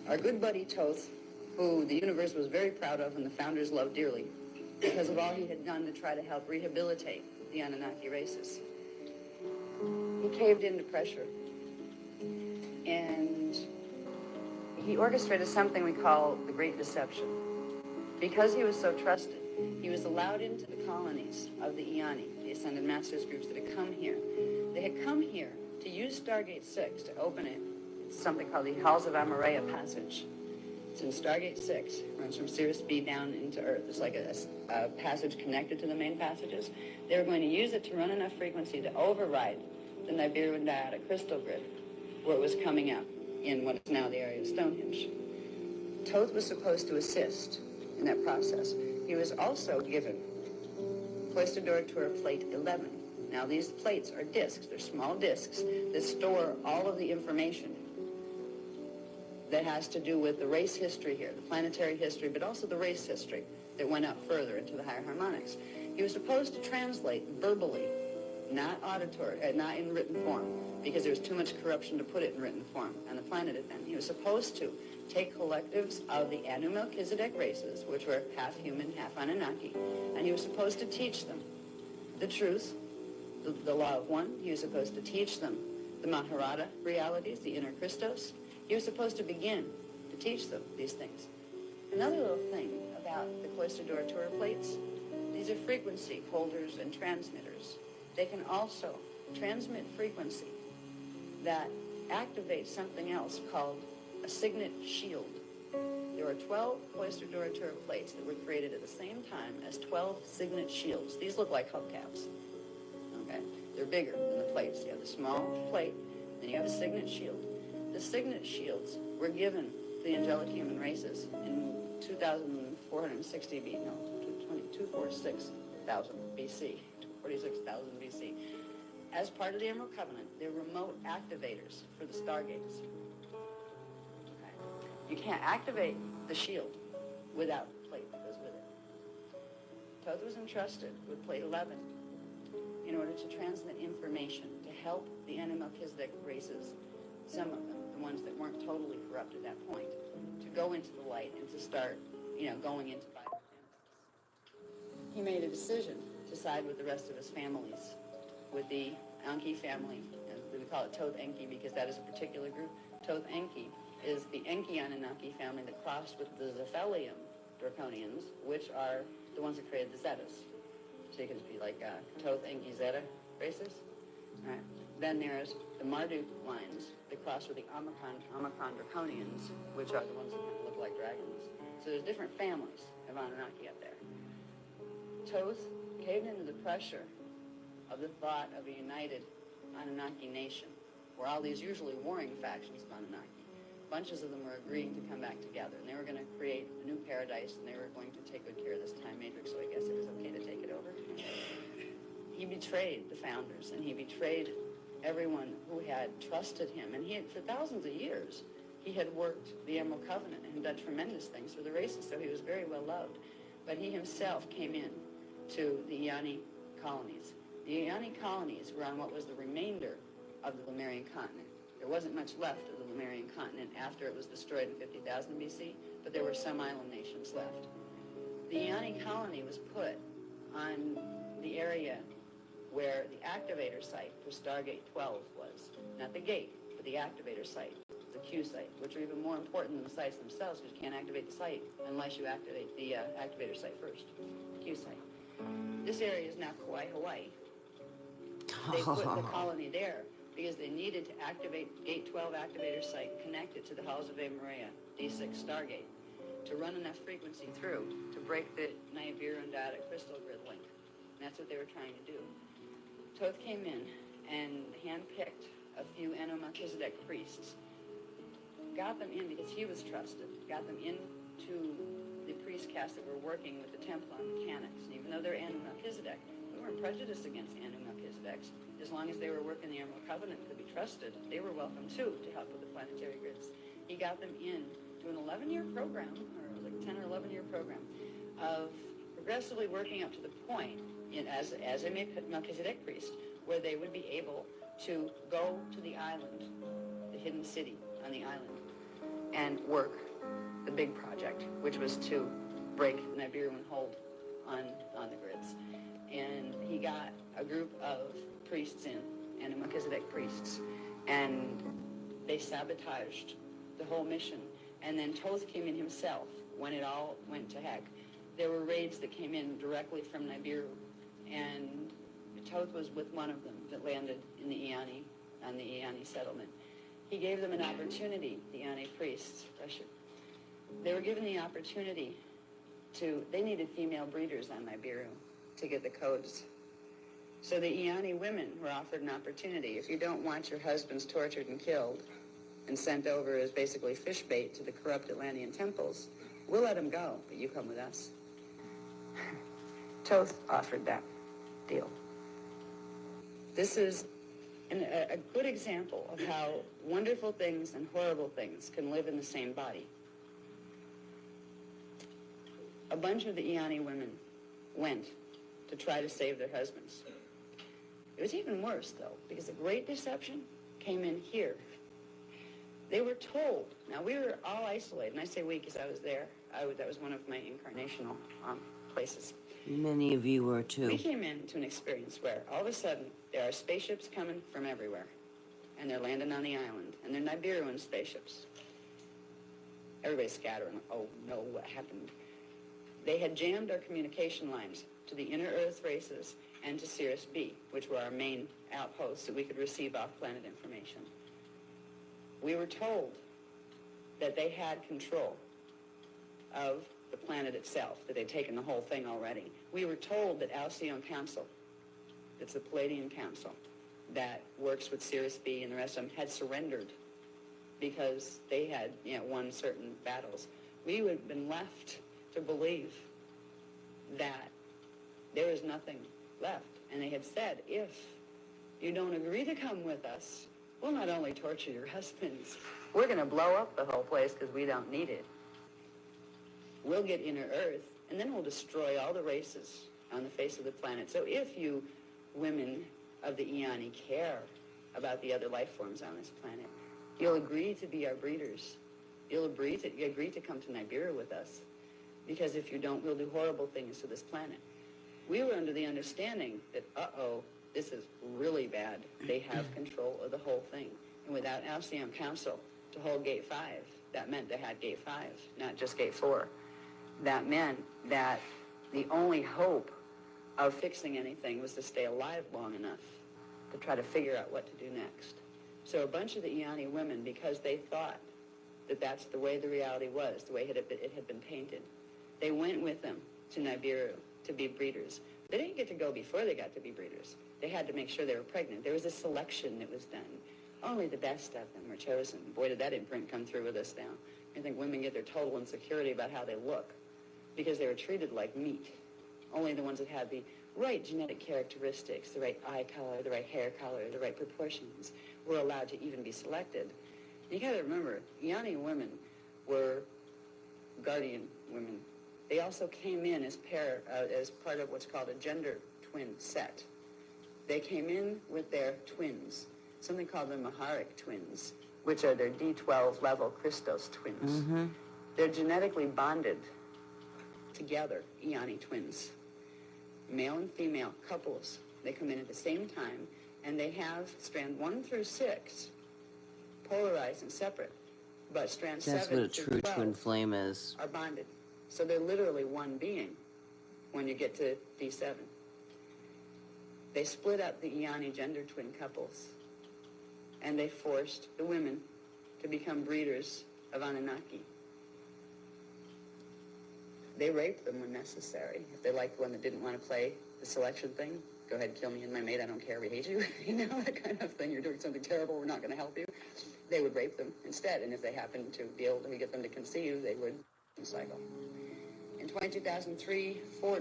Our good buddy Thoth, who the universe was very proud of and the founders loved dearly because of all he had done to try to help rehabilitate the Anunnaki races. He caved into pressure, and he orchestrated something we call the Great Deception. Because he was so trusted, he was allowed into the colonies of the Iani, the Ascended Masters groups that had come here. They had come here to use Stargate 6 to open it. It's something called the Halls of Amareya Passage. It's in Stargate 6. It runs from Sirius B down into Earth. It's like a passage connected to the main passages. They were going to use it to run enough frequency to override the Nibiru and Diodic crystal grid, where it was coming up in what is now the area of Stonehenge. Thoth was supposed to assist in that process. He was also given Cloister Door Tour Plate 11. Now these plates are discs. They're small discs that store all of the information that has to do with the race history here, the planetary history, but also the race history that went up further into the higher harmonics. He was supposed to translate verbally, not auditory, not in written form, because there was too much corruption to put it in written form on the planet at then. He was supposed to take collectives of the Anu Melchizedek races, which were half human, half Anunnaki, and he was supposed to teach them the truth, the law of one. He was supposed to teach them the Maharata realities, the inner Christos. He was supposed to begin to teach them these things. Another little thing about the Cloister Door Tour plates, these are frequency holders and transmitters. They can also transmit frequency that activates something else called a signet shield. There are 12 Cloister Door Tour plates that were created at the same time as 12 signet shields. These look like hubcaps. Okay? They're bigger than the plates. You have the small plate, then you have a signet shield. The signet shields were given to the angelic human races in 2,460 BC, no, 246,000 BC, 246,000 BC. As part of the Emerald Covenant, they're remote activators for the Stargates. Okay. You can't activate the shield without the plate that goes with it. Thoth was entrusted with plate 11 in order to transmit information to help the Anu Melchizedek races, some of them, the ones that weren't totally corrupt at that point, to go into the light and to start, going into biogenesis. He made a decision to side with the rest of his families, with the Enki family, and we call it Thoth Enki because that is a particular group. Thoth Enki is the Enki Anunnaki family that crossed with the Zephelium Draconians, which are the ones that created the Zetas. So you can be like Thoth Enki Zeta races. All right. Then there's the Marduk lines that cross with the Omicron Draconians, which are the ones that kind of look like dragons. So there's different families of Anunnaki up there. Thoth caved into the pressure of the thought of a united Anunnaki nation, where all these usually warring factions of Anunnaki, bunches of them were agreeing to come back together, and they were going to create a new paradise, and they were going to take good care of this time matrix, so I guess it was okay to take it over. He betrayed the founders, and he betrayed everyone who had trusted him, and he had, for thousands of years, he had worked the Emerald Covenant and done tremendous things for the races, so he was very well loved. But he himself came in to the Iani colonies. The Iani colonies were on what was the remainder of the Lemurian continent. There wasn't much left of the Lemurian continent after it was destroyed in 50,000 BC, but there were some island nations left. The Iani colony was put on the area where the activator site for Stargate 12 was. Not the gate, but the activator site, the Q site, which are even more important than the sites themselves, because you can't activate the site unless you activate the activator site first, the Q site. This area is now Kauai, Hawaii. They put the colony there because they needed to activate Gate 12 activator site, connect it to the Halls of Amareya, D6 Stargate, to run enough frequency through to break the Nibiru and Diodic crystal grid link. And that's what they were trying to do. Thoth came in and handpicked a few Anu Melchizedek priests, got them in because he was trusted, got them into the priest caste that were working with the Templar mechanics. And even though they're Anu Melchizedek, we weren't prejudiced against Anu Melchizedeks. As long as they were working the Emerald Covenant and could be trusted, they were welcome too to help with the planetary grids. He got them in to an 11-year program, or it was like a 10 or 11-year program, of progressively working up to the point as a Melchizedek priest, where they would be able to go to the island, the hidden city on the island, and work the big project, which was to break Nibiru and hold on the grids. And he got a group of priests in, and a Melchizedek priests, and they sabotaged the whole mission. And then Thoth came in himself when it all went to heck. There were raids that came in directly from Nibiru, and Thoth was with one of them that landed in the Iani, on the Iani settlement. He gave them an opportunity, the Iani priests, they were given the opportunity they needed female breeders on Nibiru to get the codes. So the Iani women were offered an opportunity. If you don't want your husbands tortured and killed and sent over as basically fish bait to the corrupt Atlantean temples, we'll let them go, but you come with us. Thoth offered that deal. This is a good example of how wonderful things and horrible things can live in the same body. A bunch of the Iani women went to try to save their husbands. It was even worse, though, because the Great Deception came in here. They were told. Now, we were all isolated, and I say we because I was there. That was one of my incarnational places. Many of you were, too. We came into an experience where all of a sudden there are spaceships coming from everywhere, and they're landing on the island, and they're Nibiruan spaceships. Everybody's scattering. Oh, no, what happened? They had jammed our communication lines to the inner Earth races and to Sirius B, which were our main outposts that we could receive off-planet information. We were told that they had control of the planet itself, that they'd taken the whole thing already. We were told that Alcyon Council, that's the Palladian Council, that works with Sirius B and the rest of them, had surrendered because they had won certain battles. We would have been left to believe that there was nothing left. And they had said, if you don't agree to come with us, we'll not only torture your husbands, we're going to blow up the whole place because we don't need it. We'll get inner Earth, and then we'll destroy all the races on the face of the planet. So if you women of the Iani care about the other life forms on this planet, you'll agree to be our breeders. You'll agree to come to Nibiru with us. Because if you don't, we'll do horrible things to this planet. We were under the understanding that, this is really bad. They have control of the whole thing. And without Alcyon Council to hold Gate 5, that meant they had Gate 5, not just Gate 4. That meant that the only hope of fixing anything was to stay alive long enough to try to figure out what to do next. So a bunch of the Iani women, because they thought that that's the way the reality was, the way it had been painted, they went with them to Nibiru to be breeders. They didn't get to go before they got to be breeders. They had to make sure they were pregnant. There was a selection that was done. Only the best of them were chosen. Boy, did that imprint come through with us now. I think women get their total insecurity about how they look because they were treated like meat. Only the ones that had the right genetic characteristics, the right eye color, the right hair color, the right proportions, were allowed to even be selected. You got to remember, Iani women were guardian women. They also came in as part of what's called a gender twin set. They came in with their twins, something called the Maharic twins, which are their D12 level Christos twins. Mm-hmm. They're genetically bonded together, Iani twins. Male and female couples. They come in at the same time, and they have strand 1 through 6 polarized and separate, but strand 7 That's what a through true 12 twin flame is. are bonded. So they're literally one being when you get to D7. They split up the Iani gender twin couples, and they forced the women to become breeders of Anunnaki. They raped them when necessary. If they liked the one that didn't want to play the selection thing, go ahead, kill me and my mate, I don't care, we hate you. That kind of thing. You're doing something terrible, we're not going to help you. They would rape them instead, and if they happened to be able to get them to conceive, they would cycle. In 2003, 40